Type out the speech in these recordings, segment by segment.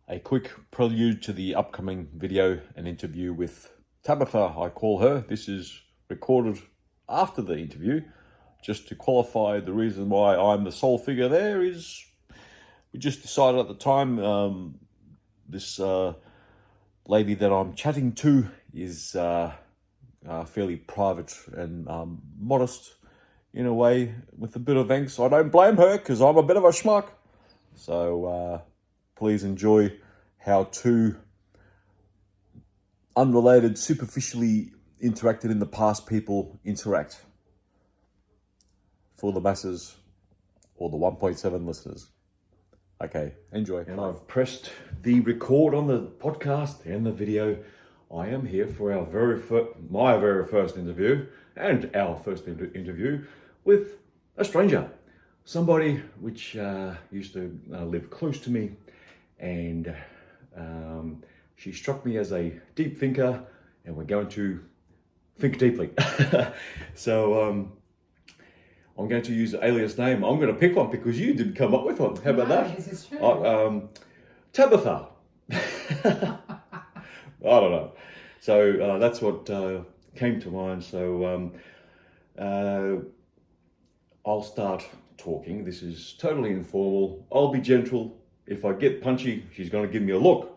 A quick prelude to the upcoming video and interview with Tabitha, I call her. This is recorded after the interview. Just to qualify, the reason why I'm the sole figure there is we just decided at the time this lady that I'm chatting to is fairly private and modest in a way, with a bit of angst. I don't blame her because I'm a bit of a schmuck. So please enjoy how two unrelated, superficially interacted in the past people interact for the masses or the 1.7 listeners. Okay, enjoy. And I've pressed the record on the podcast and the video. I am here for our my very first interview and our first interview with a stranger. Somebody which used to live close to me, and she struck me as a deep thinker, and we're going to think deeply. So I'm going to use the alias name. I'm going to pick one because you didn't come up with one. How about that? This is true. Tabitha. I don't know. So that's what came to mind. So I'll start talking. This is totally informal. I'll be gentle. If I get punchy, she's going to give me a look.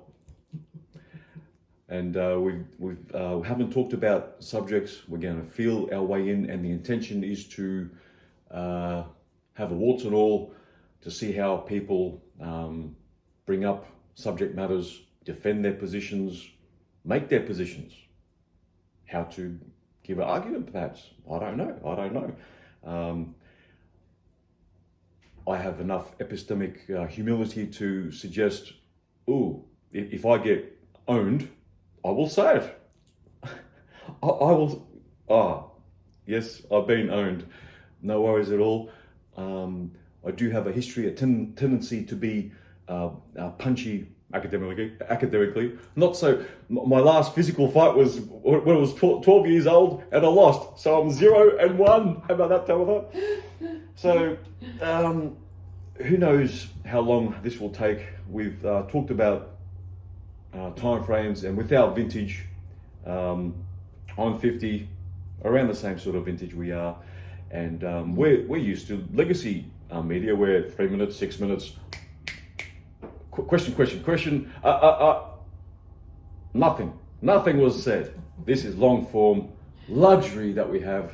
And we haven't talked about subjects. We're going to feel our way in, and the intention is to have a warts and all to see how people bring up subject matters, defend their positions, make their positions, how to give an argument perhaps. I don't know. I have enough epistemic humility to suggest, if I get owned, I will say it. I will, yes, I've been owned. No worries at all. I do have a history, a tendency to be punchy academically. Not so. My last physical fight was when I was 12 years old and I lost. So I'm 0-1. How about that, Tabitha? So who knows how long this will take. We've talked about time frames, and with our vintage, I'm 50, around the same sort of vintage we are, and we're used to legacy media where 3 minutes, 6 minutes, question, nothing was said. This is long form luxury that we have,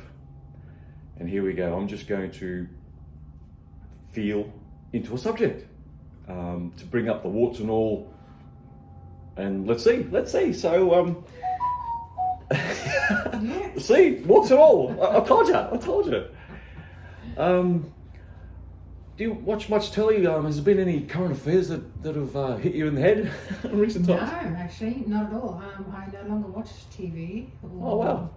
and here we go. I'm just going to feel into a subject to bring up the warts and all. And let's see. So, see, what's it all? I told you. Do you watch much telly? Has there been any current affairs that have hit you in the head in recent times? No, actually, not at all. I no longer watch TV. Oh, wow.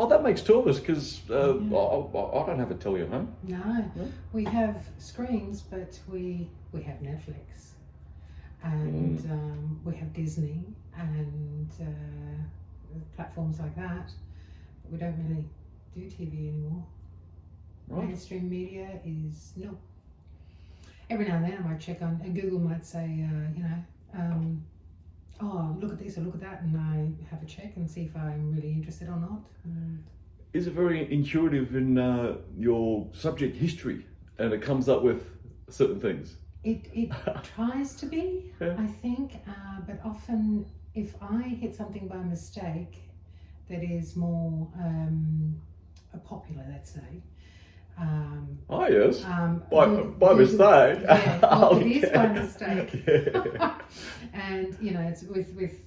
That makes two of us, because I don't have a telly at home. No, we have screens, but we have Netflix. And we have Disney and platforms like that. But we don't really do TV anymore. Right. Mainstream media is no. Every now and then I might check on, and Google might say, look at this or look at that, and I have a check and see if I'm really interested or not. Is it very intuitive in your subject history, and it comes up with certain things? It tries to be, yeah. I think, but often if I hit something by mistake that is more popular, let's say. Yes. By mistake. Yeah, well, it is by mistake. Yeah. And it's with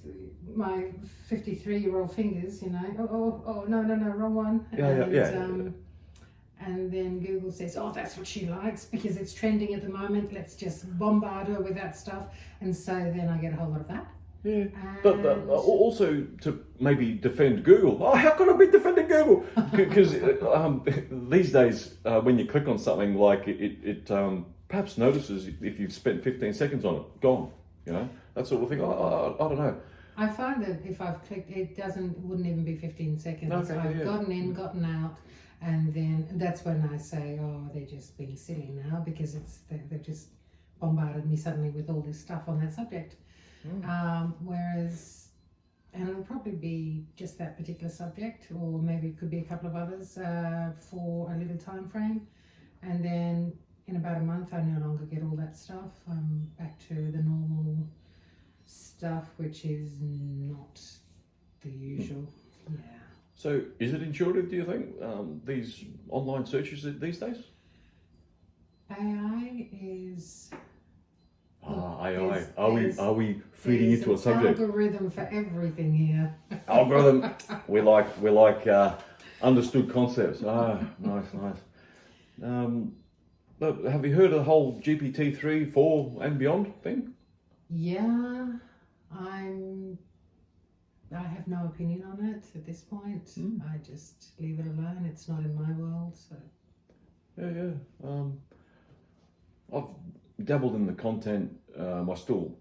my 53-year-old fingers. No, wrong one. And then Google says, that's what she likes because it's trending at the moment. Let's just bombard her with that stuff. And so then I get a whole lot of that. Yeah, but also to maybe defend Google. How can I be defending Google? Because these days, when you click on something, like it perhaps notices if you've spent 15 seconds on it, gone. That sort of thing. I don't know. I find that if I've clicked, it wouldn't even be 15 seconds. Okay, I've gotten in, gotten out, and then that's when I say, they're just being silly now because they're just bombarded me suddenly with all this stuff on that subject. Mm. Whereas, and it'll probably be just that particular subject, or maybe it could be a couple of others for a little time frame. And then in about a month, I no longer get all that stuff. I'm back to the normal stuff, which is not the usual. Yeah. So, is it intuitive, do you think, these online searches these days? AI is. AI. There's- Are we feeding there's into a an subject? algorithm for everything here. Algorithm. we like understood concepts. Nice. But have you heard of the whole GPT-3, 4 and beyond thing? Yeah, I have no opinion on it at this point. I just leave it alone. It's not in my world, so. Yeah. I've dabbled in the content. I still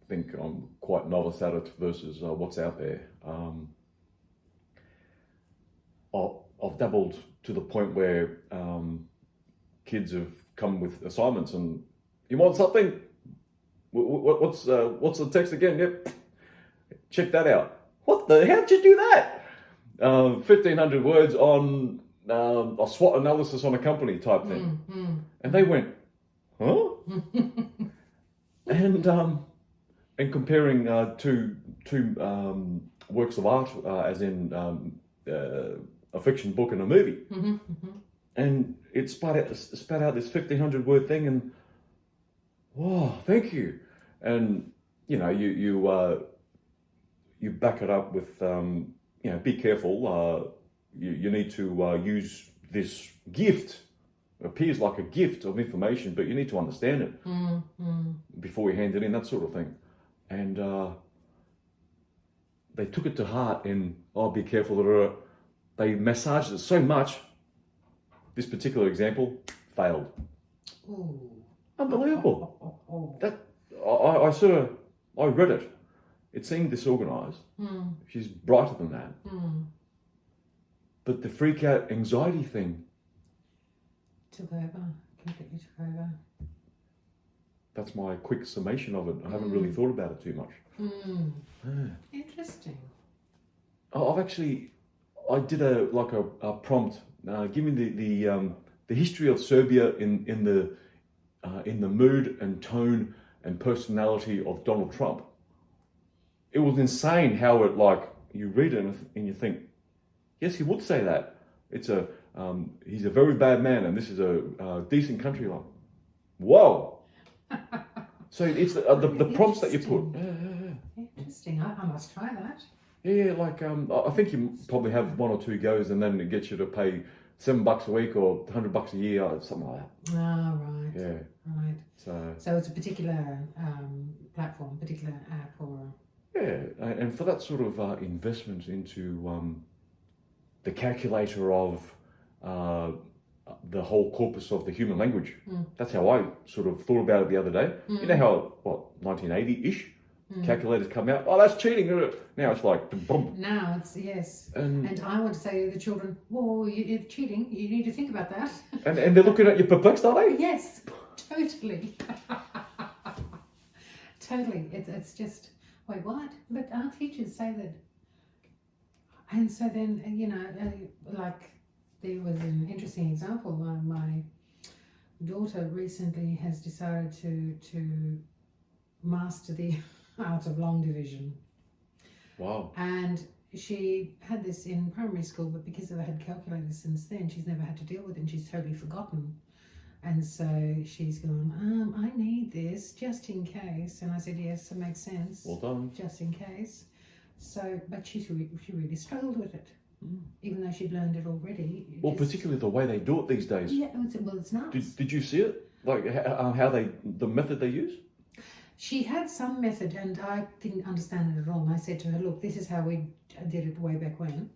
think I'm quite novice at it versus what's out there. I've dabbled to the point where kids have come with assignments and you want something? What's the text again? Yep. Check that out. What the? How'd you do that? 1,500 words on a SWOT analysis on a company type thing. And they went, huh? and comparing two works of art, as in a fiction book and a movie. And it spat out this 1,500 word thing, and wow, thank you. And you know, you back it up with be careful. You need to use this gift. It appears like a gift of information, but you need to understand it before you hand it in, that sort of thing. And they took it to heart, and be careful. They massaged it so much. This particular example failed. Ooh. Unbelievable. That I read it. It seemed disorganized. She's brighter than that. But the freak out anxiety thing completely took over. That's my quick summation of it. I haven't really thought about it too much. Interesting. I did a prompt. Give me the history of Serbia in the mood and tone and personality of Donald Trump. It was insane how it, you read it and you think, yes, he would say that. He's a very bad man, and this is a decent country. Whoa! So it's the prompts that you put. Interesting. I must try that. Yeah, I think you probably have one or two goes, and then it gets you to pay $7 a week or $100 a year, or something like that. Oh, right. Yeah. Right. So it's a particular platform, particular app, or. Yeah, and for that sort of investment into the calculator of the whole corpus of the human language. That's how I sort of thought about it the other day. You know how, 1980-ish, calculators come out, that's cheating. Now it's like, boom. Now it's, yes. And I want to say to the children, whoa, you're cheating. You need to think about that. And they're looking at you perplexed, are they? Yes, totally. Totally. It's just, wait, what? But our teachers say that. And so then, there was an interesting example. My daughter recently has decided to master the art of long division. Wow. And she had this in primary school, but because I've had calculators since then, she's never had to deal with it, and she's totally forgotten. And so she's gone, I need this just in case. And I said, yes, it makes sense. Well done. Just in case. So, but she really struggled with it, even though she'd learned it already. Particularly the way they do it these days. Yeah, it's nuts. Did you see it? The method they use? She had some method, and I didn't understand it at all. And I said to her, look, this is how we did it way back when.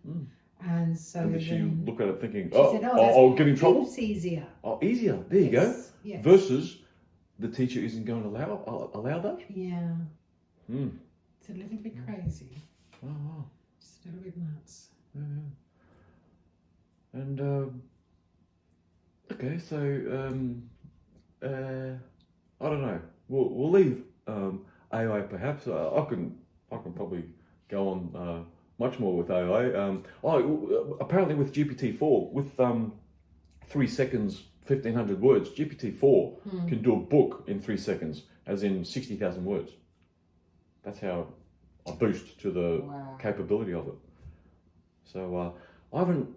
And so and did she look at it thinking, said, I'll get in trouble? It's easier. Oh, easier. There you go. Yes. Versus the teacher isn't going to allow that? Yeah. It's a little bit crazy. Oh, wow. Just a little bit nuts. Yeah. And, okay, so, I don't know. We'll leave AI perhaps. I can probably go on much more with AI. Apparently with GPT-4 with 3 seconds, 1,500 words, GPT-4 can do a book in 3 seconds, as in 60,000 words. That's how a boost to the capability of it. So I haven't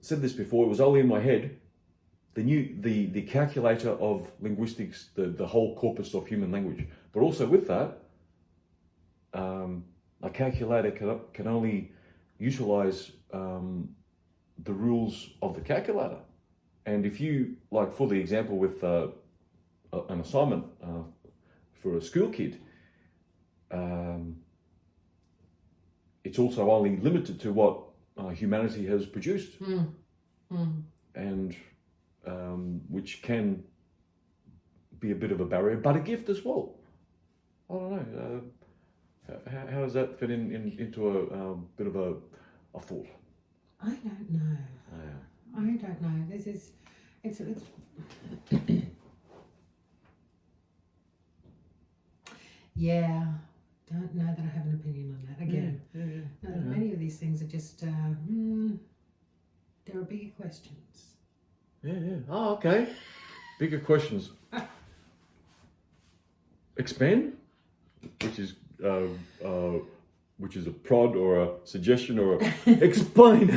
said this before. It was only in my head. The calculator of linguistics, the whole corpus of human language, but also with that, a calculator can only utilize the rules of the calculator. And if you, like for the example with an assignment for a school kid, it's also only limited to what humanity has produced, and which can be a bit of a barrier, but a gift as well. I don't know. How does that fit into a bit of a thought? I don't know. I don't know. It's yeah. Don't know that I have an opinion on that. Again, many of these things are just there are bigger questions. Yeah. Oh, okay. Bigger questions. Expand, which is a prod or a suggestion or a explain.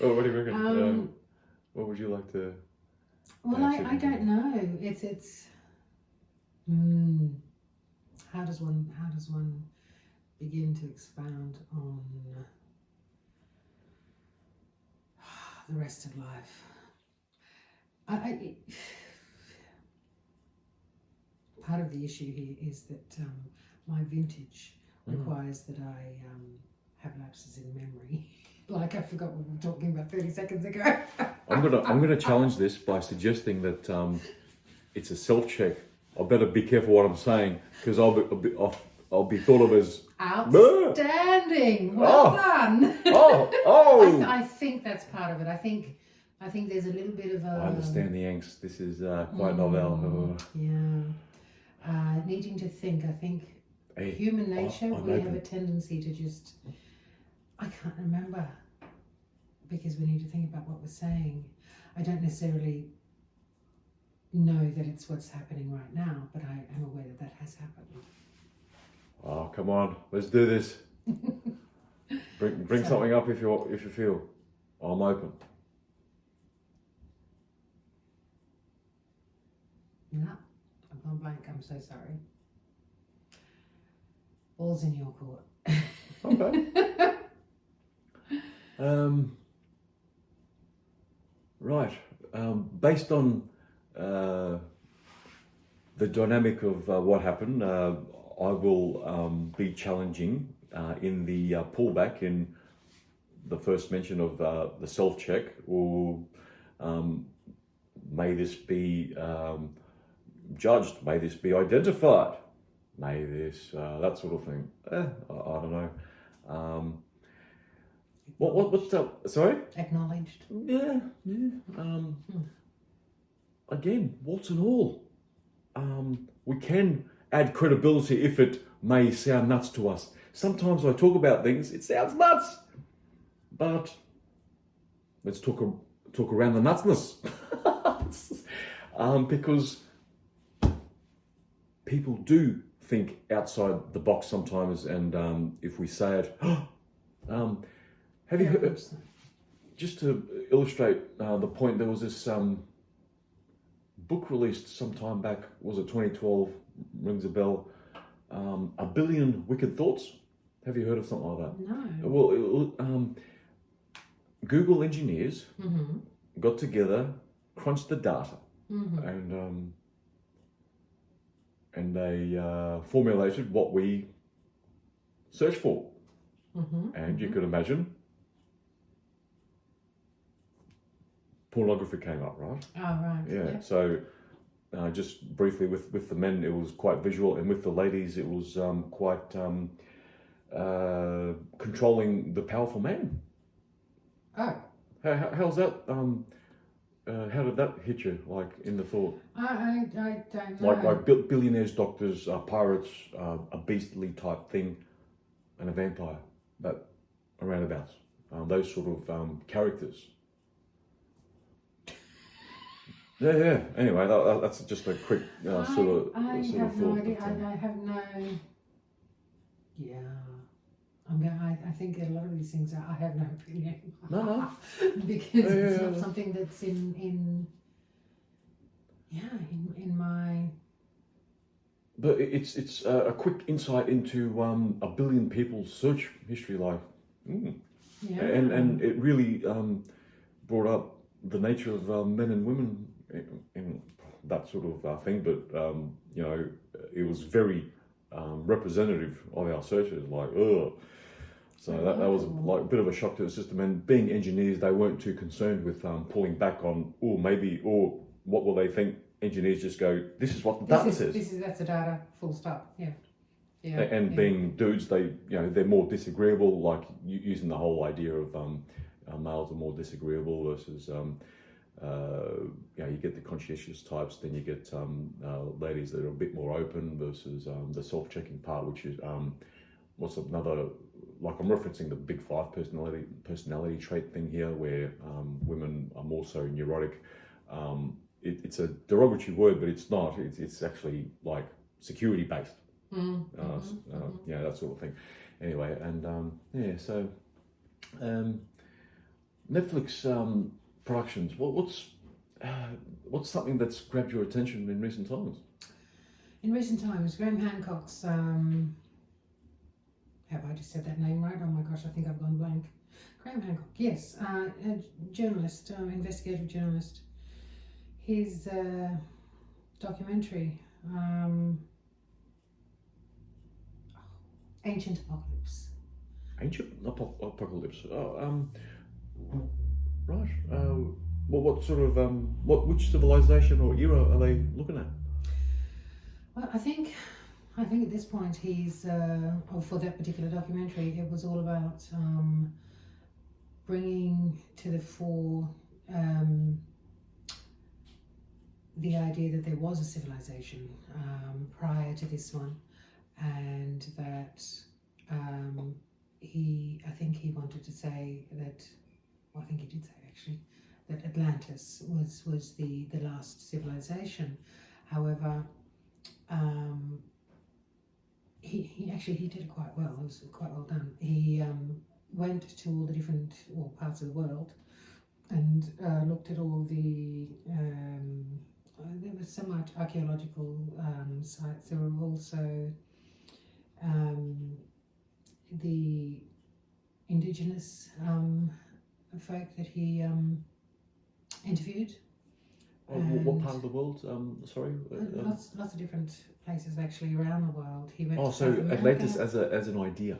Oh, what do you reckon? What would you like to? Well, I don't know. It's. How does one begin to expound on the rest of life? Part of the issue here is that my vintage requires that I have lapses in memory. Like I forgot what we were talking about 30 seconds ago. I'm gonna challenge this by suggesting that it's a self-check. I better be careful what I'm saying because I'll be thought of as outstanding. Well done. I think that's part of it. I think there's a little bit of a. I understand the angst. This is quite novel. Yeah. Needing to think. I think human nature, we have a tendency to just. I can't remember because we need to think about what we're saying. I don't necessarily know that it's what's happening right now, but I am aware that has happened. Oh, come on, let's do this. Bring something up if you feel. I'm open. No, I've gone blank. I'm so sorry. Ball's in your court. Okay. Right. Based on the dynamic of what happened, I will be challenging in the pullback in the first mention of the self-check, or may this be judged, may this be identified, may this, that sort of thing. I don't know. What's that? Sorry? Acknowledged. Yeah. Again, warts and all. We can add credibility if it may sound nuts to us. Sometimes I talk about things, it sounds nuts. But let's talk around the nutsness. Because people do think outside the box sometimes, and if we say it, have you heard, just to illustrate the point, there was this book released some time back, was it 2012, rings a bell, 1 Billion Wicked Thoughts. Have you heard of something like that? No. Well, Google engineers got together, crunched the data, and they formulated what we search for. And you could imagine pornography came up, right? Oh, right. Yeah. So just briefly with the men, it was quite visual, and with the ladies, it was quite controlling the powerful man. Oh. How's that how did that hit you? Like in the thought, I don't know. like billionaires, doctors, pirates, a beastly type thing, and a vampire, but around about those sort of characters. Yeah, yeah. Anyway, that's just a quick sort of I sort have of no thought. idea. But, I have no. Yeah. I think a lot of these things I have no opinion. No. Because it's Yeah. not something that's in my. But it's a quick insight into a billion people's search history, like, Yeah. and it really brought up the nature of men and women in that sort of thing. But you know, it was very representative of our searches, like, ugh. So that was like a bit of a shock to the system. And being engineers, they weren't too concerned with pulling back on, or what will they think? Engineers just go, this is what the data says. That's the data. Full stop. Yeah. Yeah. And being dudes, they're more disagreeable. Like using the whole idea of males are more disagreeable versus you get the conscientious types. Then you get ladies that are a bit more open versus the self-checking part, which is what's another. Like I'm referencing the big five personality trait thing here, where women are more so neurotic. It's a derogatory word, but it's not. It's actually like security based. That sort of thing. Anyway, and so Netflix productions. What's something that's grabbed your attention in recent times? In recent times, Graham Hancock's. Have I just said that name right? Oh my gosh, I think I've gone blank. Graham Hancock, yes, a journalist, investigative journalist. His documentary, Ancient Apocalypse. Ancient Apocalypse. Oh, right. What sort of which civilization or era are they looking at? Well, I think at this point he's, for that particular documentary, it was all about bringing to the fore the idea that there was a civilization prior to this one, and that I think he wanted to say that, well, I think he did say actually, that Atlantis was the last civilization. However, he did it quite well. It was quite well done. He went to all the different parts of the world and looked at all the. There was some archaeological sites. There were also the indigenous folk that he interviewed. What part of the world? Sorry. Lots of different places actually around the world. He went. Oh, to so South America. Atlantis as an idea.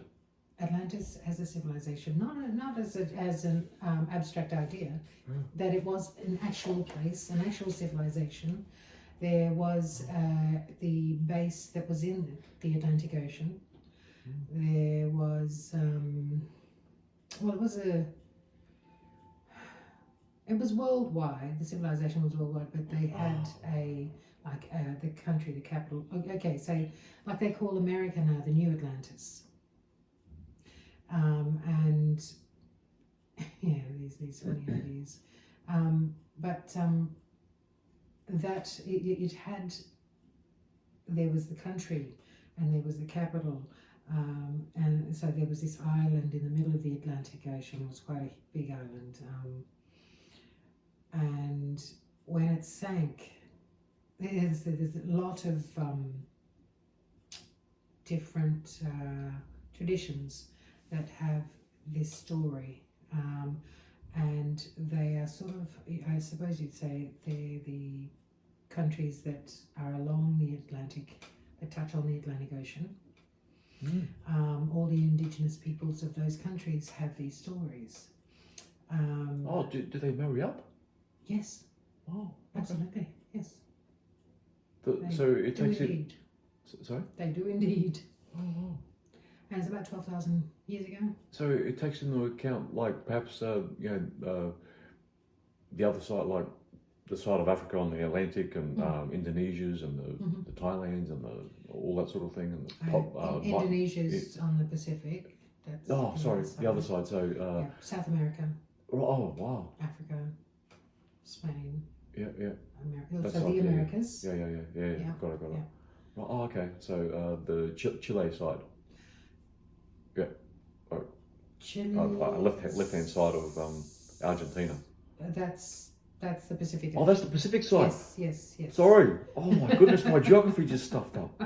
Atlantis as a civilization, not as an abstract idea, that it was an actual place, an actual civilization. There was the base that was in the Atlantic Ocean. There was, it was worldwide. The civilization was worldwide, but they had the country, the capital. Okay, so like they call America now the New Atlantis. And yeah, these funny ideas. That it had, there was the country and there was the capital, and so there was this island in the middle of the Atlantic Ocean. It was quite a big island, and when it sank, there's a lot of different traditions that have this story, and they are sort of, I suppose you'd say, they're the countries that are along the Atlantic, that touch on the Atlantic Ocean. All the indigenous peoples of those countries have these stories. Do they marry up? Yes. Oh, okay. Absolutely, yes. So it takes indeed. Sorry? They do indeed. Oh. And it's about 12,000 years ago. So it takes into account, like perhaps the other side, like the side of Africa on the Atlantic and Indonesia's and the Thailands and all that sort of thing. And the Indonesia's on the Pacific. That's the other side. So South America. Oh wow. Africa, Spain. Yeah. America. So the Americas. Yeah. Got it. Yeah. Oh, okay. So the Chile side. Yeah. Chile. Left hand side of Argentina. That's the Pacific. Oh, that's the Pacific side. Yes. Sorry. Oh my goodness, my geography just stuffed up.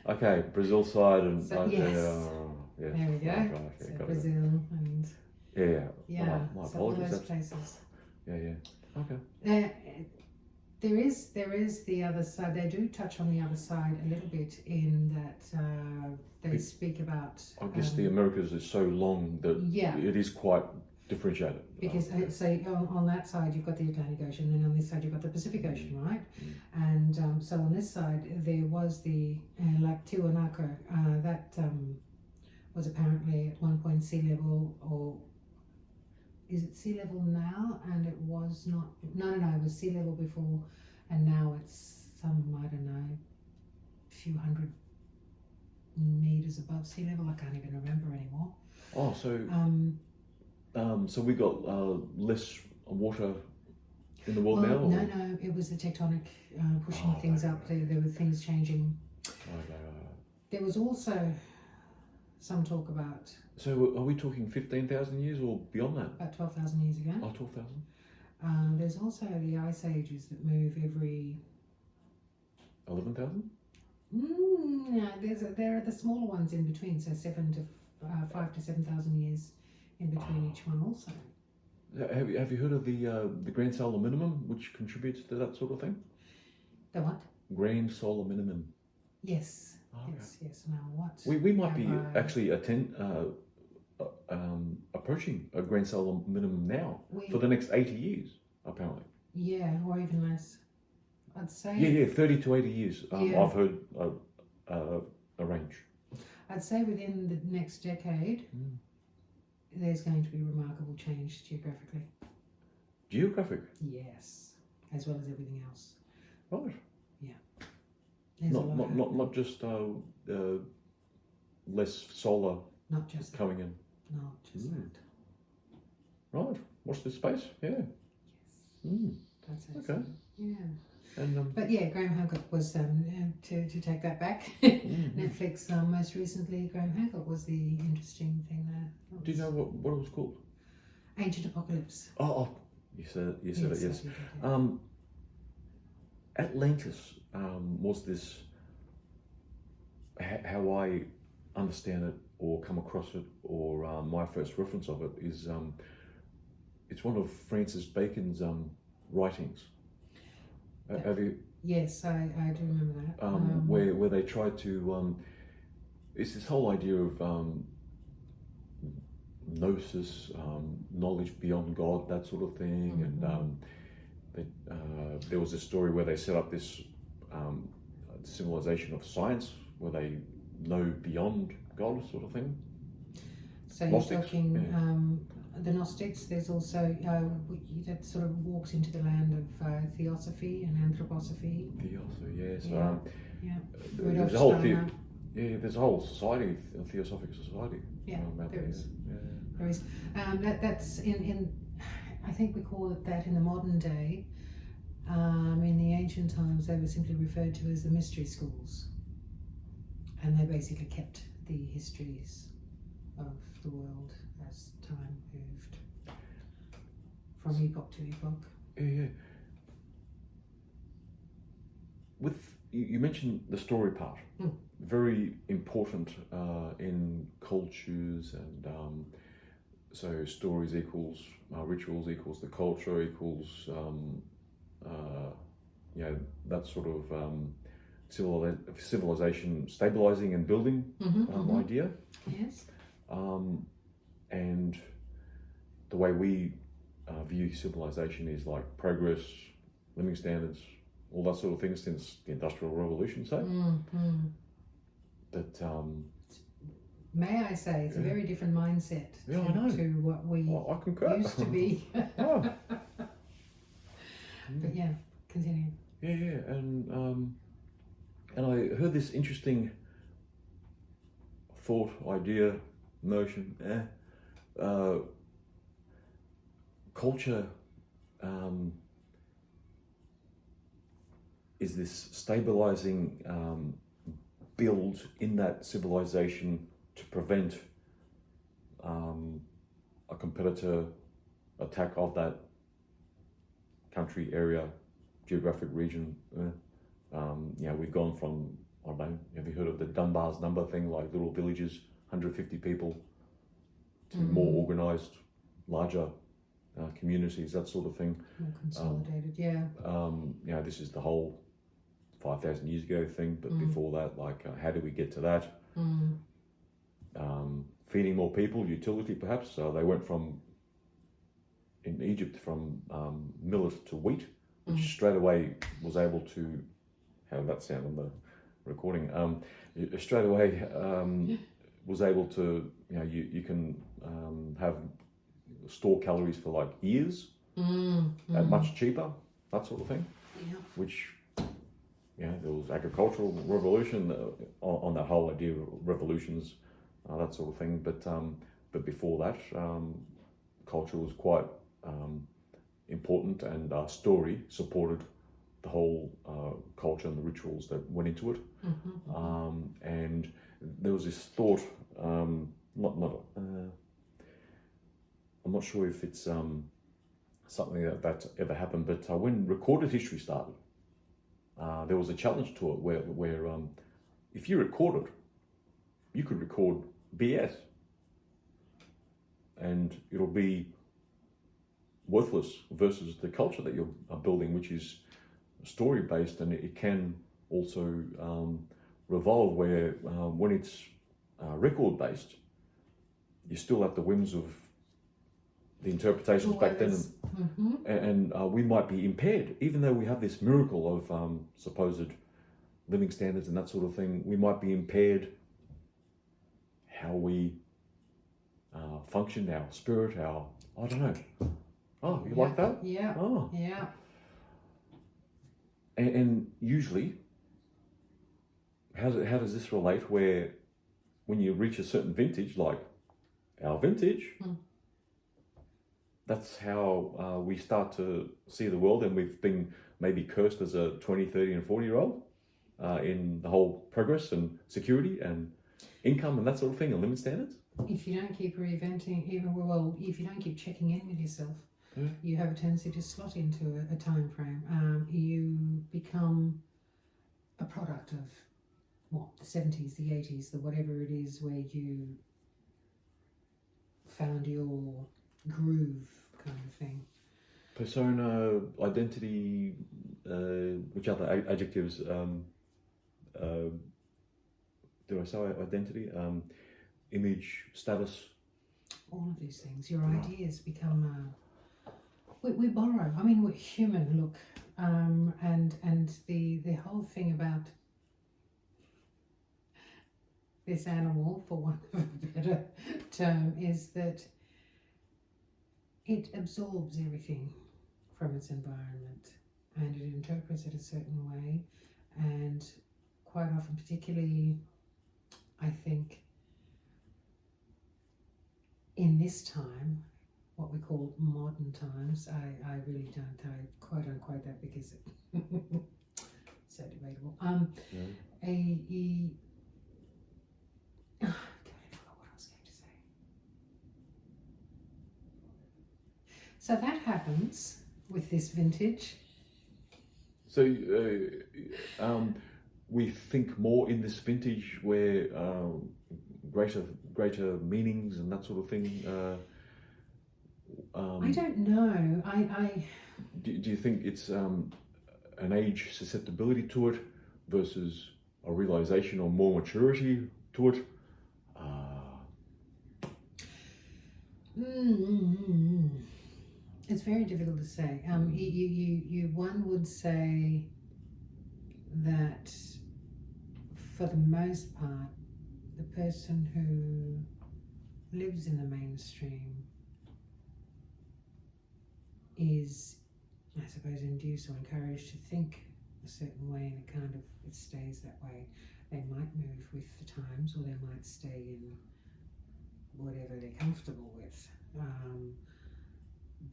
Okay, Brazil side and yes. Yeah. There we go. Right, so Brazil and yeah. My so apologies. all those places. Yeah. Okay. There is the other side. They do touch on the other side a little bit in that they speak about. I guess the Americas is so long that it is quite differentiated. Because so on that side you've got the Atlantic Ocean, and on this side you've got the Pacific Ocean, right? And so on this side there was the Lake Tiwanaku that was apparently at one point sea level, or is it sea level now? And it was not. No, it was sea level before, and now it's some, I don't know, few hundred meters above sea level. I can't even remember anymore. Oh, so we got less water in the world now? No, it was the tectonic pushing things up. There were things changing. There was also some talk about. So are we talking 15,000 years or beyond that? About 12,000 years ago. Oh, 12,000? There's also the ice ages that move every. 11,000? No, there are the smaller ones in between, so 5 to 7,000 years in between each one also. Have you heard of the grand solar minimum, which contributes to that sort of thing? The what? Grand solar minimum. Yes. Oh, okay. Yes. Now what? We might be actually approaching a grand solar minimum now for the next 80 years, apparently. Yeah, or even less. I'd say. Yeah, 30 to 80 years. I've heard a range. I'd say within the next decade, there's going to be remarkable change geographically. Geographic? Yes, as well as everything else. Right. Yeah. Not just less solar. Not just coming in. Not just that. Right. Watch this space. Yeah. Yes. That's it. Okay. Yeah. And, but yeah, Graham Hancock was to take that back. Netflix most recently. Graham Hancock was the interesting thing there. Do you know what it was called? Ancient Apocalypse. Oh, you said it. Yes. Atlantis was this. How I understand it or come across it, or my first reference of it is it's one of Francis Bacon's writings. Have you? Yes, I do remember that. Where they try to, it's this whole idea of gnosis, knowledge beyond God, that sort of thing, and there was a story where they set up this civilization of science where they know beyond God, sort of thing. So Gnostics, you're talking the Gnostics. There's also that sort of walks into the land of theosophy and anthroposophy. Theosophy, yes. There's a whole there's a whole society, a theosophic society. Yeah, there is. There is. That's in. I think we call it that in the modern day. In the ancient times, they were simply referred to as the mystery schools, and they basically kept the histories of the world as time moved from epoch to epoch. Yeah. With you mentioned the story part, very important in cultures, and so stories equals rituals equals the culture equals that sort of civilization stabilizing and building idea. Yes. And the way we view civilization is like progress, living standards, all that sort of thing since the Industrial Revolution, say. That may I say, it's a very different mindset I know. to what we I concur. used to be. But yeah, continue. Yeah, and I heard this interesting thought, idea, notion. Culture is this stabilizing build in that civilization to prevent a competitor attack of that country, area, geographic region. We've gone from, I don't know, have you heard of the Dunbar's number thing, like little villages, 150 people, to more organized, larger communities, that sort of thing. More consolidated, This is the whole 5,000 years ago thing, but before that, like, how do we get to that? Feeding more people, utility perhaps. So they went from, in Egypt, from millet to wheat, which straight away was able to, how did that sound on the recording? Straight away was able to, you can have store calories for like years at much cheaper, that sort of thing. Yeah. Which, there was agricultural revolution on that whole idea of revolutions, that sort of thing. But before that, culture was quite important, and our story supported the whole culture and the rituals that went into it. And there was this thought, I'm not sure if it's something that ever happened, but when recorded history started, there was a challenge to it where if you recorded, you could record BS, and it'll be worthless versus the culture that you're building, which is story based, and it can also revolve where when it's record based, you're still at the whims of the interpretations back then, and we might be impaired, even though we have this miracle of supposed living standards and that sort of thing. We might be impaired how we function, our spirit, I don't know. Oh, you like that? Yeah. Oh. Yeah. And usually, how does this relate? Where when you reach a certain vintage, like our vintage, that's how we start to see the world, and we've been maybe cursed as a 20, 30 and 40-year-old in the whole progress and security and income and that sort of thing, and living standards. If you don't keep reinventing, if you don't keep checking in with yourself, you have a tendency to slot into a time frame. You become a product of the 70s, the 80s, the whatever it is, where you found your groove, kind of thing. Persona, identity, which other adjectives? Do I say identity? Image, status. All of these things. Your ideas become. We borrow. I mean, we're human. Look, and the whole thing about this animal, for want of a better term, is that it absorbs everything from its environment, and it interprets it a certain way, and quite often, particularly, I think, in this time, what we call modern times, I really don't, I quite unquote that because it's so debatable. I forgot what I was going to say. So that happens with this vintage. So we think more in this vintage where greater meanings and that sort of thing. I don't know. Do you think it's an age susceptibility to it versus a realization or more maturity to it? It's very difficult to say. One would say that for the most part, the person who lives in the mainstream is I suppose, induce or encourage to think a certain way, and it stays that way. They might move with the times, or they might stay in whatever they're comfortable with.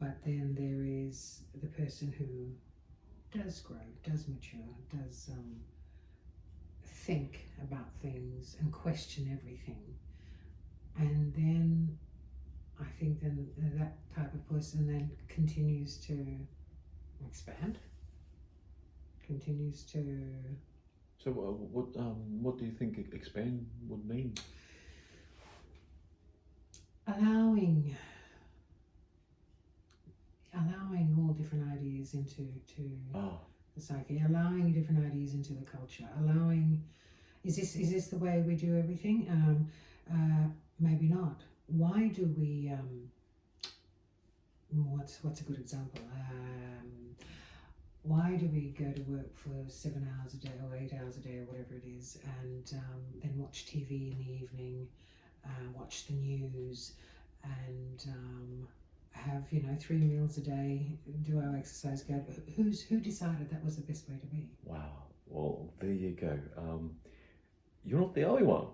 But then there is the person who does grow, does mature, does think about things and question everything. And then I think then that type of person then continues to expand, continues to... So what do you think expand would mean? Allowing all different ideas into the psyche, allowing different ideas into the culture, allowing, is this the way we do everything? Maybe not. Why do we, what's a good example? Why do we go to work for 7 hours a day or 8 hours a day or whatever it is, and then watch TV in the evening, watch the news, and have 3 meals a day, do our exercise, who decided that was the best way to be? Wow. Well, there you go. You're not the only one,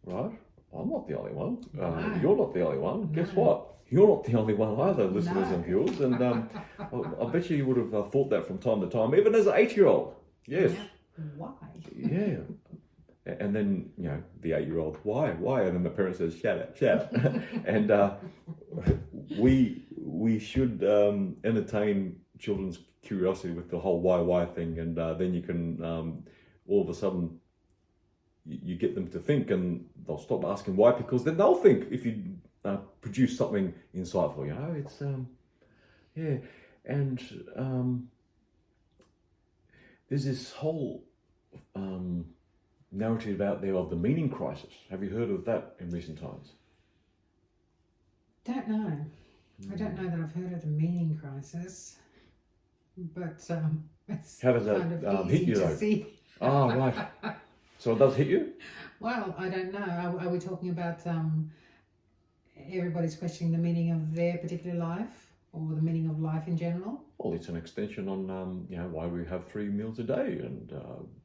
right? I'm not the only one. No. You're not the only one. No. Guess what? You're not the only one either, listeners No. and viewers. And I bet you would have thought that from time to time, even as an 8-year-old. Yes. Yeah. Why? Yeah. And then, the 8-year-old, why? And then the parent says, shut up. And we should entertain children's curiosity with the whole why thing. And then you can, all of a sudden, you get them to think, and they'll stop asking why, because then they'll think if you produce something insightful. It's, yeah. And there's this whole... narrative out there of the meaning crisis. Have you heard of that in recent times? Don't know. I don't know that I've heard of the meaning crisis, but it's How does that kind of hit easy you to though? see. Oh, right. So it does hit you? Well, I don't know. Are we talking about everybody's questioning the meaning of their particular life, or the meaning of life in general? Well, it's an extension on why we have 3 meals a day, and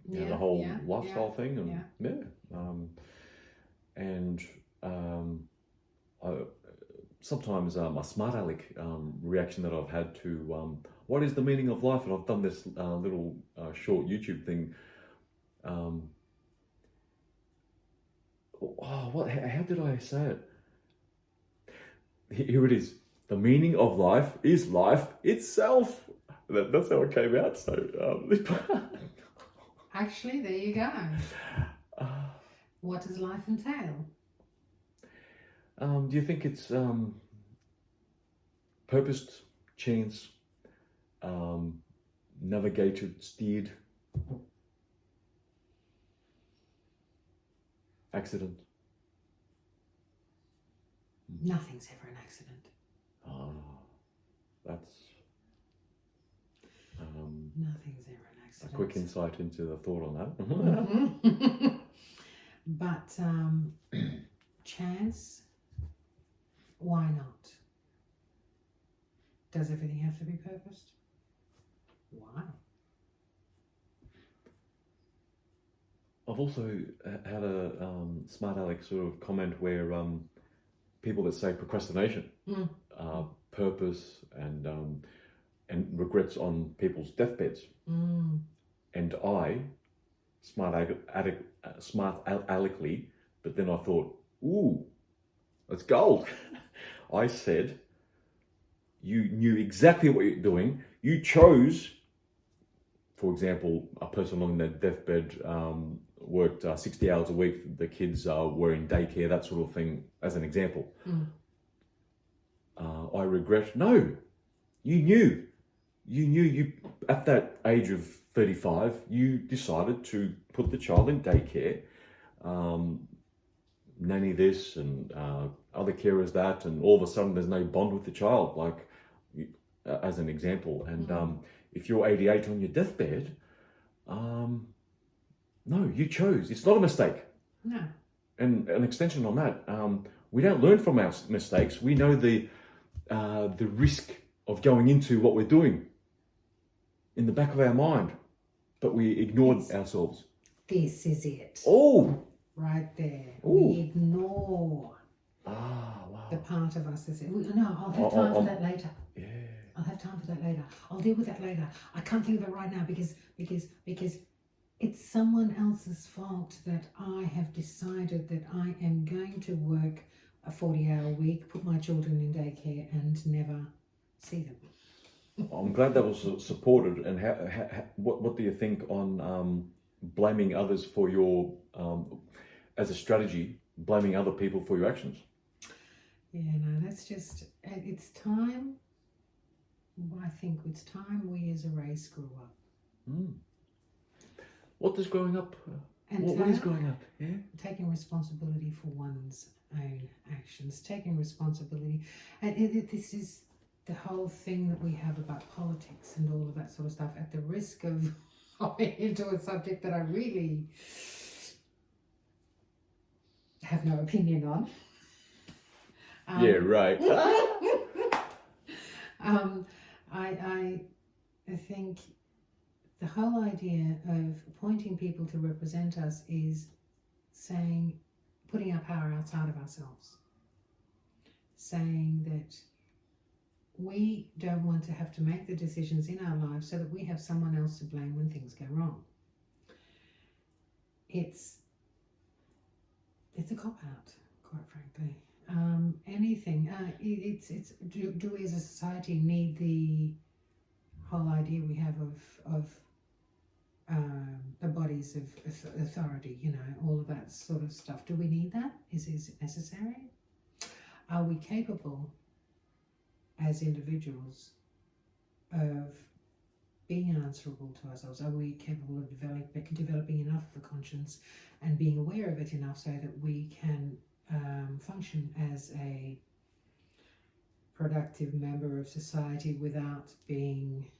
the whole lifestyle thing, and sometimes a smart aleck reaction that I've had to what is the meaning of life, and I've done this little short YouTube thing. How did I say it? Here it is. The meaning of life is life itself. That's how it came out. So, Actually, there you go. What does life entail? Do you think it's purposed, chance, navigated, steered, accident? Nothing's ever an accident. That's Nothing's ever an accident. a quick insight into the thought on that. Mhm. But chance, why not? Does everything have to be purposed? Why? I've also had a smart aleck sort of comment where people that say procrastination, purpose, and regrets on people's deathbeds. And I, smart aleckly, but then I thought, ooh, that's gold. I said, you knew exactly what you're doing. You chose, for example, a person on their deathbed worked 60 hours a week. The kids were in daycare, that sort of thing, as an example. I regret, no, you knew at that age of 35, you decided to put the child in daycare, nanny this and other carers that, and all of a sudden there's no bond with the child, like as an example. And if you're 88 on your deathbed, no, you chose. It's not a mistake. No. And an extension on that, we don't learn from our mistakes. We know the risk of going into what we're doing. in the back of our mind, but we ignored ourselves. This is it. Oh! Right there. Ooh. We ignore Wow. the part of us that says, no, I'll have time for that later. Yeah. I'll have time for that later. I'll deal with that later. I can't think of it right now because it's someone else's fault that I have decided that I am going to work a 40-hour week, put my children in daycare and never see them. I'm glad that was supported. And what do you think on blaming others for your, as a strategy, blaming other people for your actions? Yeah, no, that's just, it's time, I think it's time we as a race grew up. What does growing up, what is growing up? Yeah. Taking responsibility for one's own actions, taking responsibility. And this is the whole thing that we have about politics and all of that sort of stuff, at the risk of going into a subject that I really have no opinion on. Yeah, right. I think the whole idea of appointing people to represent us is saying, putting our power outside of ourselves, saying that we don't want to have to make the decisions in our lives so that we have someone else to blame when things go wrong. It's a cop-out, quite frankly. Anything. Do we as a society need the whole idea we have of the bodies of authority, all of that sort of stuff? Do we need that? Is it necessary? Are we capable as individuals of being answerable to ourselves? Are we capable of developing enough of a conscience and being aware of it enough so that we can function as a productive member of society without being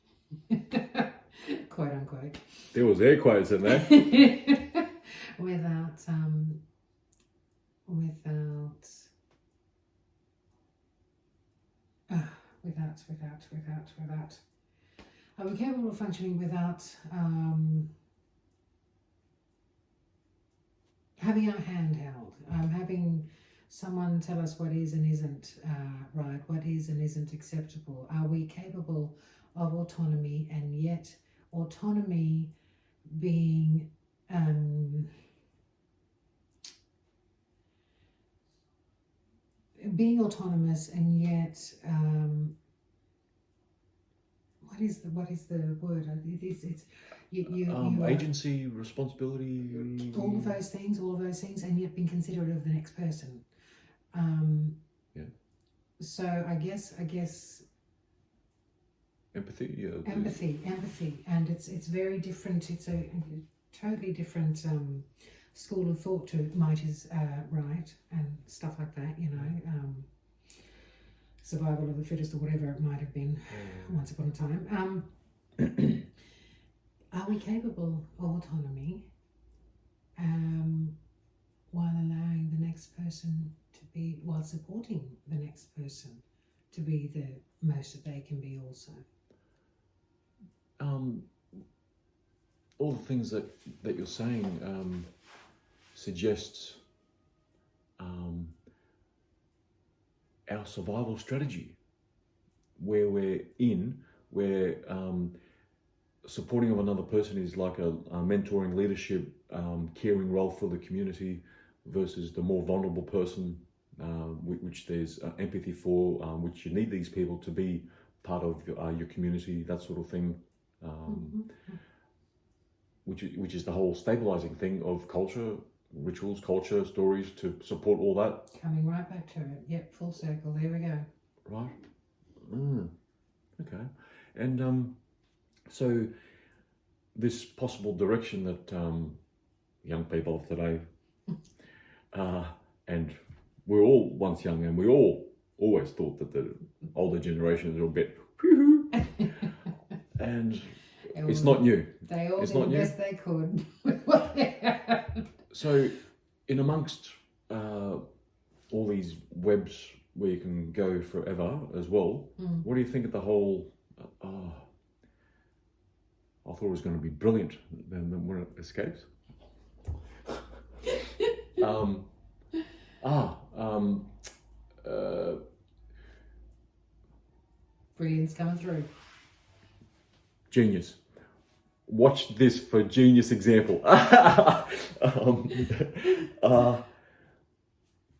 quote unquote, there was air quotes in there. without are we capable of functioning without having our hand held, having someone tell us what is and isn't right, what is and isn't acceptable? Are we capable of autonomy, and yet autonomy being being autonomous, and yet what is the word? It's you agency, responsibility, all of those things, and yet being considerate of the next person. Yeah. So I guess empathy. Yeah. Empathy, and it's very different. It's a totally different school of thought to might is right and stuff like that. Survival of the fittest, or whatever it might have been once upon a time. Are we capable of autonomy while allowing the next person to be, while supporting the next person to be the most that they can be also? All the things that you're saying suggests our survival strategy, where where supporting of another person is like a mentoring, leadership, caring role for the community, versus the more vulnerable person, which there's empathy for, which you need these people to be part of your community, that sort of thing, which is the whole stabilizing thing of culture, rituals, culture, stories, to support all that. Coming right back to it. Yep, full circle. There we go. Right. Okay. And so this possible direction that young people of today, and we're all once young, and we all always thought that the older generations were a bit and it's not new. They all did the best they could with what they had. So in amongst all these webs where you can go forever as well, what do you think of the whole I thought it was going to be brilliant, and then when it escapes. Brilliance coming through. Genius. Watch this for genius example.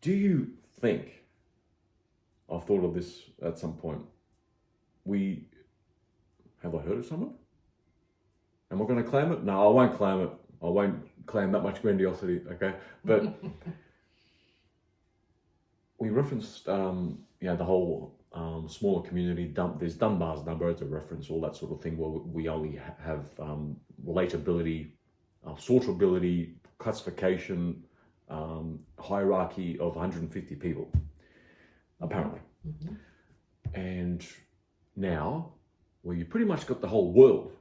Do you think, I've thought of this at some point, have I heard of someone? Am I going to claim it? No, I won't claim it. I won't claim that much grandiosity, okay? But we referenced, the whole smaller community. There's Dunbar's number as a reference, all that sort of thing, where we only have relatability, sortability, classification, hierarchy of 150 people, apparently. Mm-hmm. And now, well, you pretty much got the whole world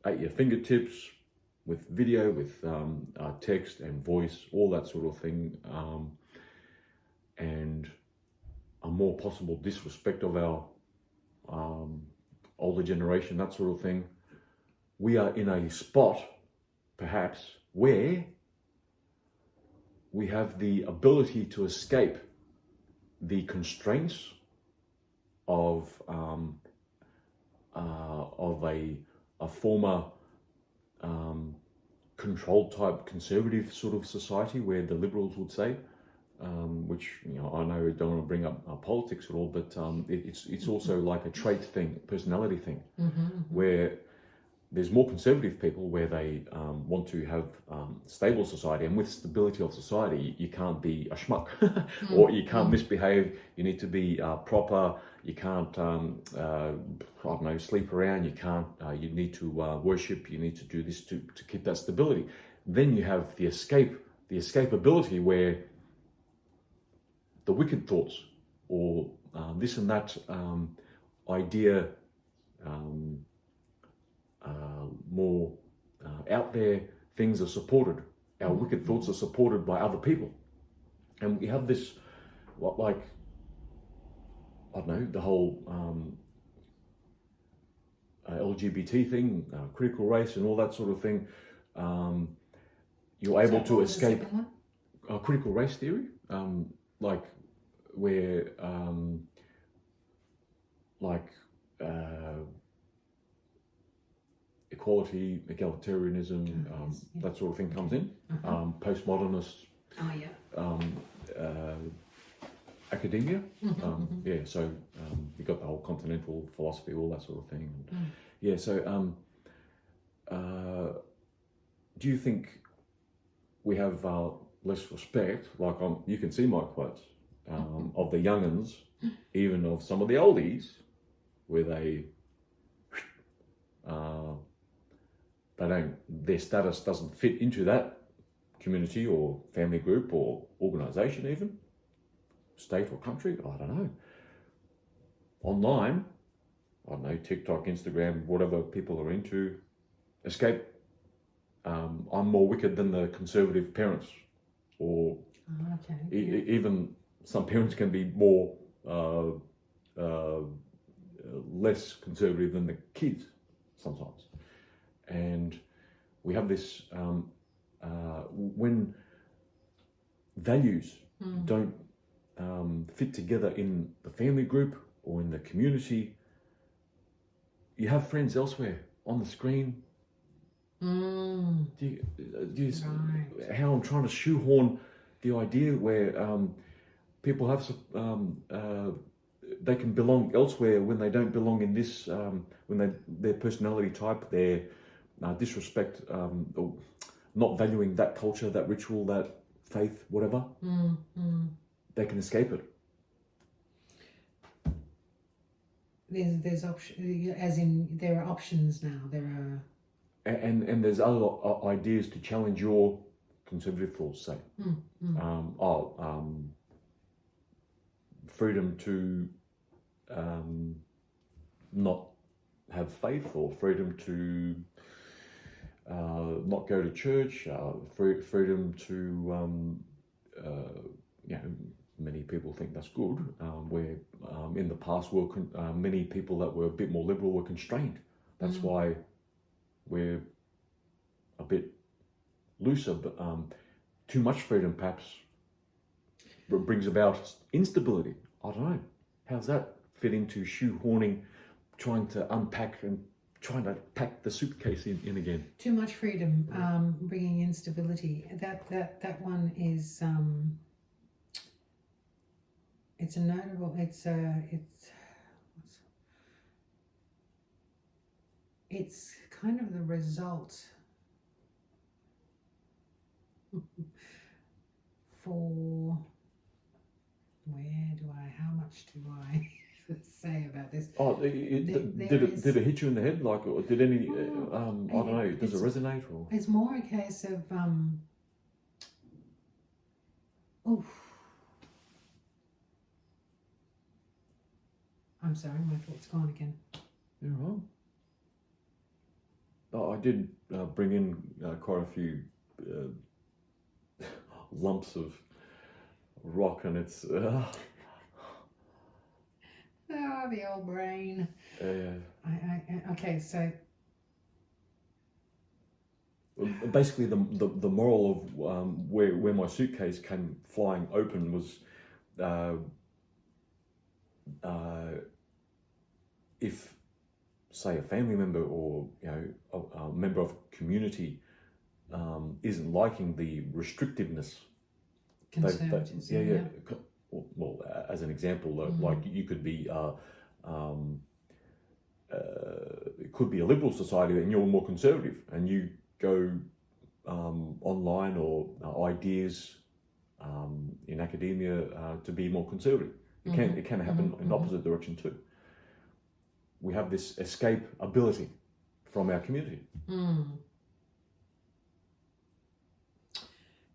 at your fingertips, with video, with text and voice, all that sort of thing, and a more possible disrespect of our older generation, that sort of thing. We are in a spot, perhaps, where we have the ability to escape the constraints of a former controlled type conservative sort of society, where the liberals would say, which, I know I don't want to bring up politics at all, but it's also like a trait thing, personality thing, where there's more conservative people where they want to have stable society, and with stability of society, you can't be a schmuck or you can't misbehave. You need to be proper. You can't, sleep around. You can't. You need to worship. You need to do this to keep that stability. Then you have the escapability, where the wicked thoughts or this and that idea, more out there things are supported. Our wicked thoughts are supported by other people, and we have this, like, I don't know, the whole LGBT thing, critical race, and all that sort of thing. You're able to escape critical race theory, like where equality, egalitarianism, that sort of thing comes in. Postmodernist. Academia. So you got the whole continental philosophy, all that sort of thing. Do you think we have less respect, like you can see my quotes, of the young'uns, even of some of the oldies, where their status doesn't fit into that community or family group or organisation, even state or country, I don't know. Online, I don't know, TikTok, Instagram, whatever people are into, escape. I'm more wicked than the conservative parents, or even some parents can be more less conservative than the kids sometimes. And we have this, when values don't fit together in the family group or in the community, you have friends elsewhere on the screen. Do you how I'm trying to shoehorn the idea where people have they can belong elsewhere when they don't belong in this, when their personality type, their disrespect, or not valuing that culture, that ritual, that faith, whatever, they can escape it. There's option, as in there are options now. There are, and there's other ideas to challenge your conservative thoughts. Say, freedom to not have faith, or freedom to not go to church, freedom to many people think that's good, where in the past many people that were a bit more liberal were constrained. That's why we're a bit looser, but too much freedom perhaps brings about instability. I don't know. How's that fit into shoehorning, trying to unpack and trying to pack the suitcase in again? Too much freedom, bringing instability. That one is it's a notable. It's kind of the result for how much do I say about this? Oh, did it hit you in the head? Like, or did any? I don't know. Does it resonate? Or it's more a case of oh, I'm sorry, my thought's gone again. You're wrong. Oh, I did bring in quite a few lumps of rock, and it's oh, the old brain. Okay, so basically the moral of where my suitcase came flying open was if, say, a family member or a member of community isn't liking the restrictiveness, conservatism. Well, as an example, like you could be it could be a liberal society and you're more conservative, and you go online or ideas in academia to be more conservative. It can happen in the opposite direction too. We have this escape ability from our community.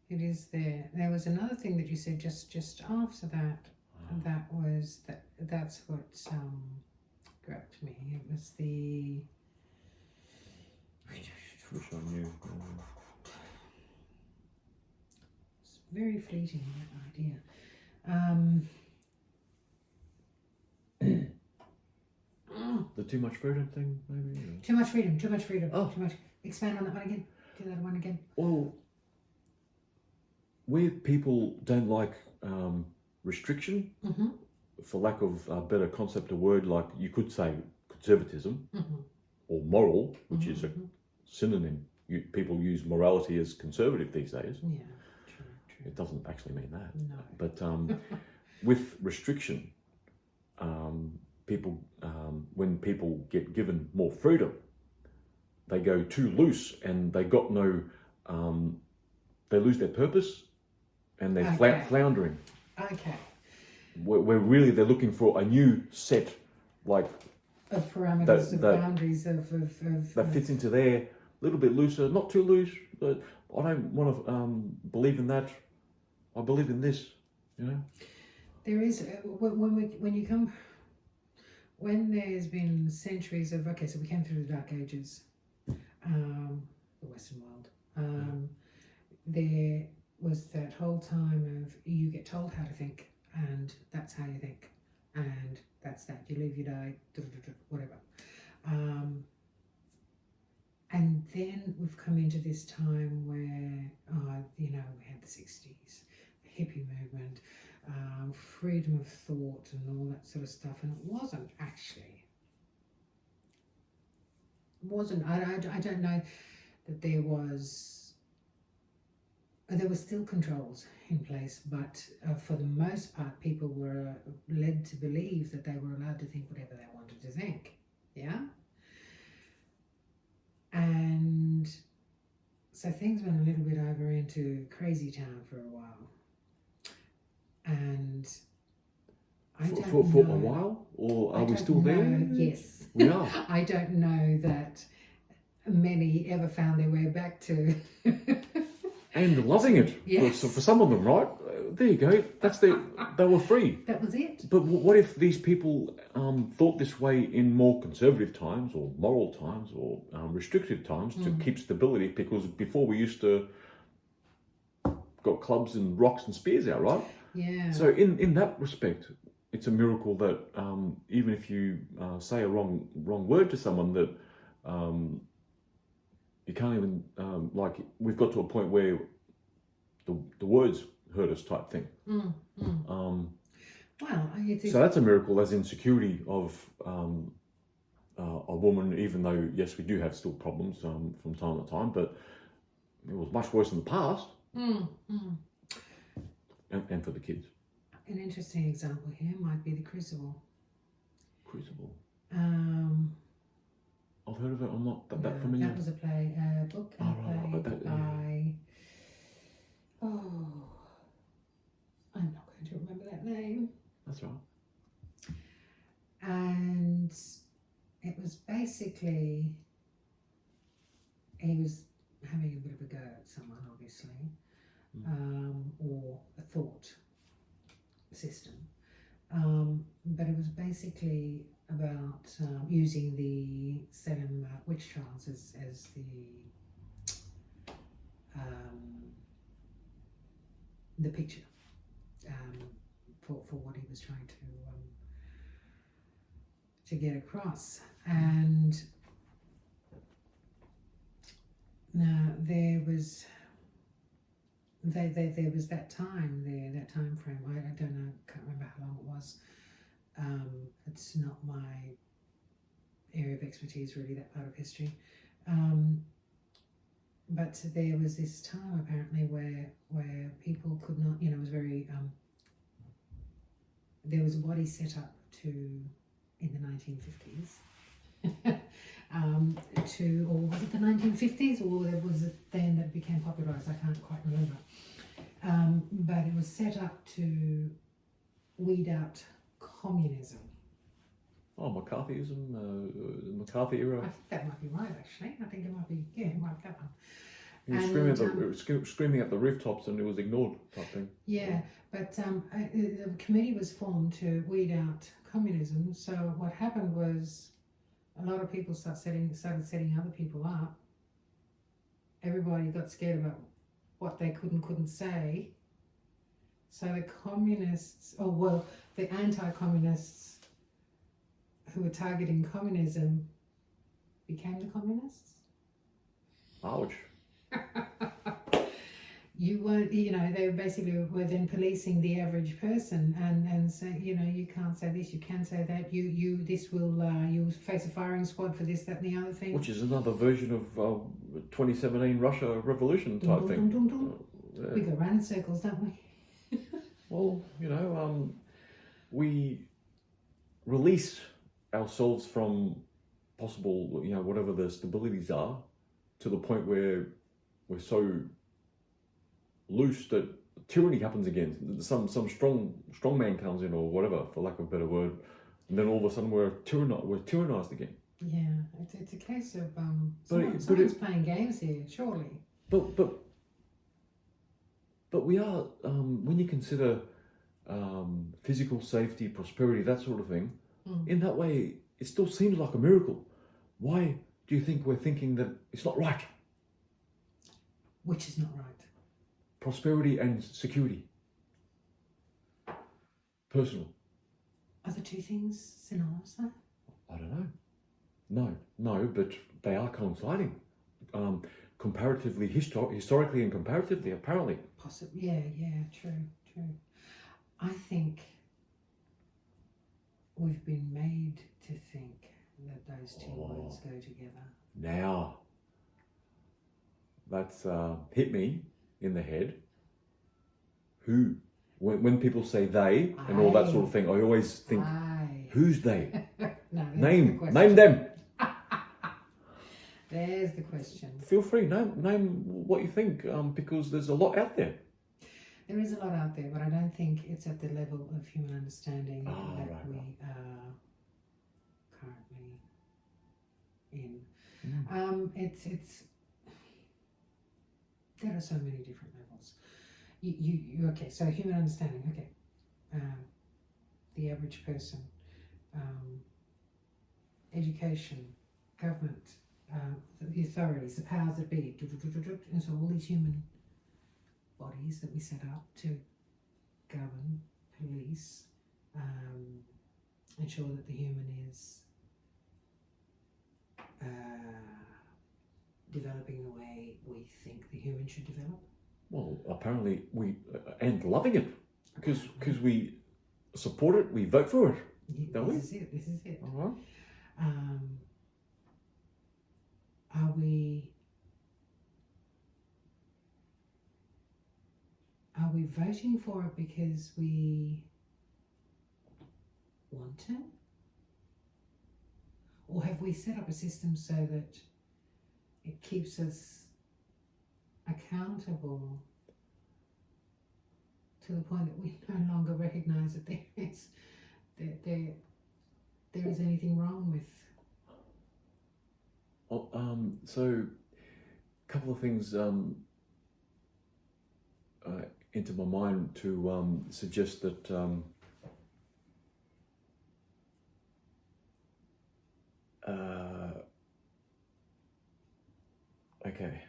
It is there. There was another thing that you said just after that. That was that's what grabbed me. It was the Which I knew. It's very fleeting, that idea. The too much freedom thing, maybe? Or? Too much freedom. Oh. Too much. Expand on that one again. Do that one again. Well, where people don't like restriction, for lack of a better concept or word, like you could say conservatism or moral, which is a synonym. People use morality as conservative these days. Yeah, true. It doesn't actually mean that. No. But with restriction, people, when people get given more freedom, they go too loose and they got no, they lose their purpose and they're floundering. Okay. Where really they're looking for a new set, like of parameters, boundaries of that fits into there, a little bit looser, not too loose, but I don't want to believe in that. I believe in this, There is when there's been centuries of so we came through the Dark Ages, the Western world. There was that whole time of you get told how to think, and that's how you think, and that's that. You live, you die, whatever. And then we've come into this time where, we had the 60s, the hippie movement, freedom of thought and all that sort of stuff. And it wasn't actually. I don't know that there were still controls in place, but for the most part, people were led to believe that they were allowed to think whatever they wanted to think. Yeah? And so things went a little bit over into crazy town for a while. And for a while? Or are we still there? Yes. We are. I don't know that many ever found their way back to... And loving it. Yes. For some of them, right? There you go. They were free. That was it. But what if these people thought this way in more conservative times or moral times or restrictive times to keep stability? Because before we used to got clubs and rocks and spears out, right? Yeah. So in that respect, it's a miracle that even if you say a wrong word to someone, that you can't even like we've got to a point where the words hurt us type thing. Well, so that's a miracle, as in security of a woman. Even though yes, we do have still problems from time to time, but it was much worse in the past. And for the kids. An interesting example here might be the Crucible. Crucible. I've heard of it. I'm not that familiar. That was a book and play by. I'm not going to remember that name. That's right. And it was basically he was having a bit of a go at someone, obviously, or a thought system. But it was basically about using the Salem witch trials as the picture for what he was trying to get across. And now there was that time there, that time frame. I don't know, can't remember how long it was. It's not my area of expertise, really, that part of history. But there was this time apparently where people could not, it was very. There was a body set up in the 1950s. Or was it the 1950s, or was it then that became popularised? I can't quite remember. But it was set up to weed out communism. Oh, McCarthyism, McCarthy era. I think that might be right, actually. I think it might be, it might be that one. He was screaming at the rooftops and it was ignored type thing. Yeah, but the committee was formed to weed out communism. So what happened was a lot of people started setting other people up. Everybody got scared about what they couldn't say. So the communists, the anti-communists who were targeting communism became the communists. Ouch. You weren't, they basically were then policing the average person and saying, you can't say this, you can say that, this will, you'll face a firing squad for this, that and the other thing. Which is another version of 2017 Russia revolution type thing. Yeah. We go round in circles, don't we? Well, we release ourselves from possible, whatever the stabilities are, to the point where we're so loose that tyranny happens again. Some strong man comes in or whatever, for lack of a better word, and then all of a sudden we're tyrannized again. Yeah, it's a case of someone's playing games here, surely. But we are, when you consider physical safety, prosperity, that sort of thing, in that way, it still seems like a miracle. Why do you think we're thinking that it's not right? Which is not right? Prosperity and security. Personal. Are the two things synonymous though? I don't know. No, but they are coinciding. Comparatively, historically and comparatively, apparently. Possibly, yeah, true. I think we've been made to think that those two words go together. Now, that's hit me in the head. Who? When people say they and all that sort of thing, I always think, who's they? Name them. There's the question. Feel free, name what you think, because there's a lot out there. There is a lot out there, but I don't think it's at the level of human understanding that we are currently in. It's there are so many different levels. You okay? So human understanding, okay. The average person, education, government, the authorities, the powers that be, and so all these human bodies that we set up to govern, police, ensure that the human is developing the way we think the human should develop. Well, apparently and loving it because we support it, we vote for it. Don't we? This is it. Uh-huh. Are we voting for it because we want to? Or have we set up a system so that it keeps us accountable to the point that we no longer recognise that there is anything wrong with? Well, so a couple of things into my mind to suggest that okay,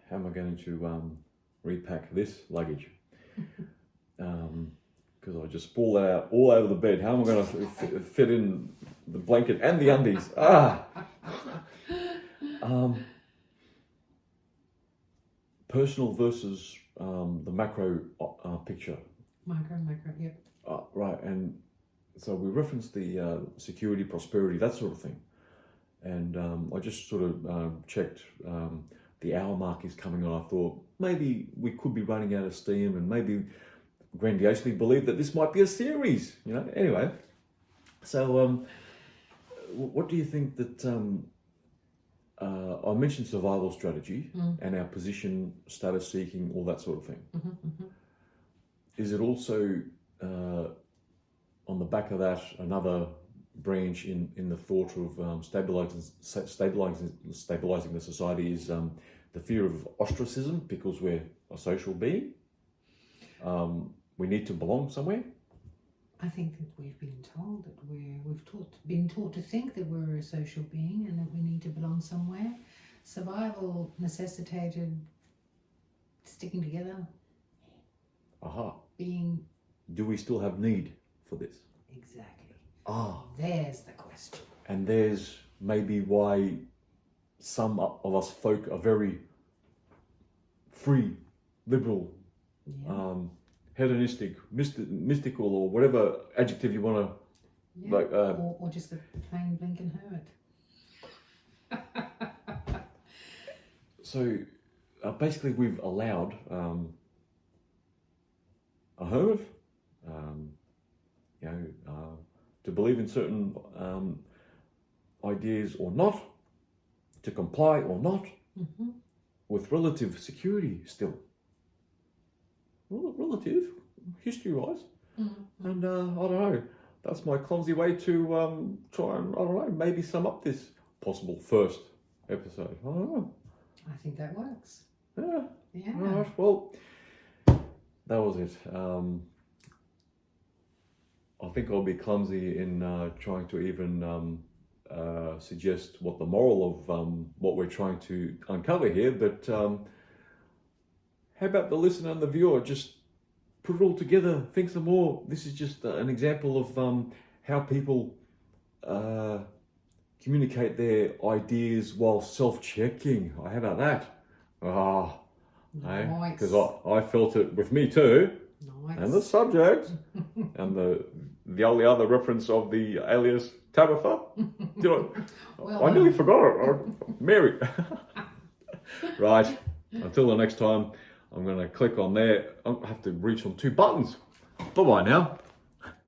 how am I going to repack this luggage? Because I just pulled that out all over the bed. How am I going to fit in the blanket and the undies? Personal versus the macro picture. Macro, yep. Right, and so we referenced the security, prosperity, that sort of thing. And I just sort of checked the hour mark is coming on. I thought maybe we could be running out of steam and maybe grandiosely believe that this might be a series, you know. Anyway, so what do you think that I mentioned survival strategy and our position, status seeking, all that sort of thing. Is it also on the back of that another branch in the thought of stabilizing the society is the fear of ostracism because we're a social being? We need to belong somewhere. I think that we've been told that been taught to think that we're a social being and that we need to belong somewhere. Survival necessitated sticking together. Aha. Being. Do we still have need for this? Exactly. There's the question. And there's maybe why some of us folk are very free, liberal, hedonistic, mystical, or whatever adjective you want to, like. Or just a plain blinking hermit. So basically, we've allowed a hermit, to believe in certain ideas or not, to comply or not, with relative security still. Relative, history-wise. And I don't know, that's my clumsy way to try and, I don't know, maybe sum up this possible first episode. I don't know. I think that works. Yeah. Yeah. Right, well, that was it. I think I'll be clumsy in trying to even suggest what the moral of what we're trying to uncover here, but how about the listener and the viewer just put it all together, think some more. This is just an example of how people communicate their ideas while self-checking. How about that? Nice. Because I felt it with me too. Nice. And the subject and the only other reference of the alias Tabitha. I nearly forgot it. Mary. Right. Until the next time, I'm going to click on there. I have to reach on 2 buttons. Bye-bye now.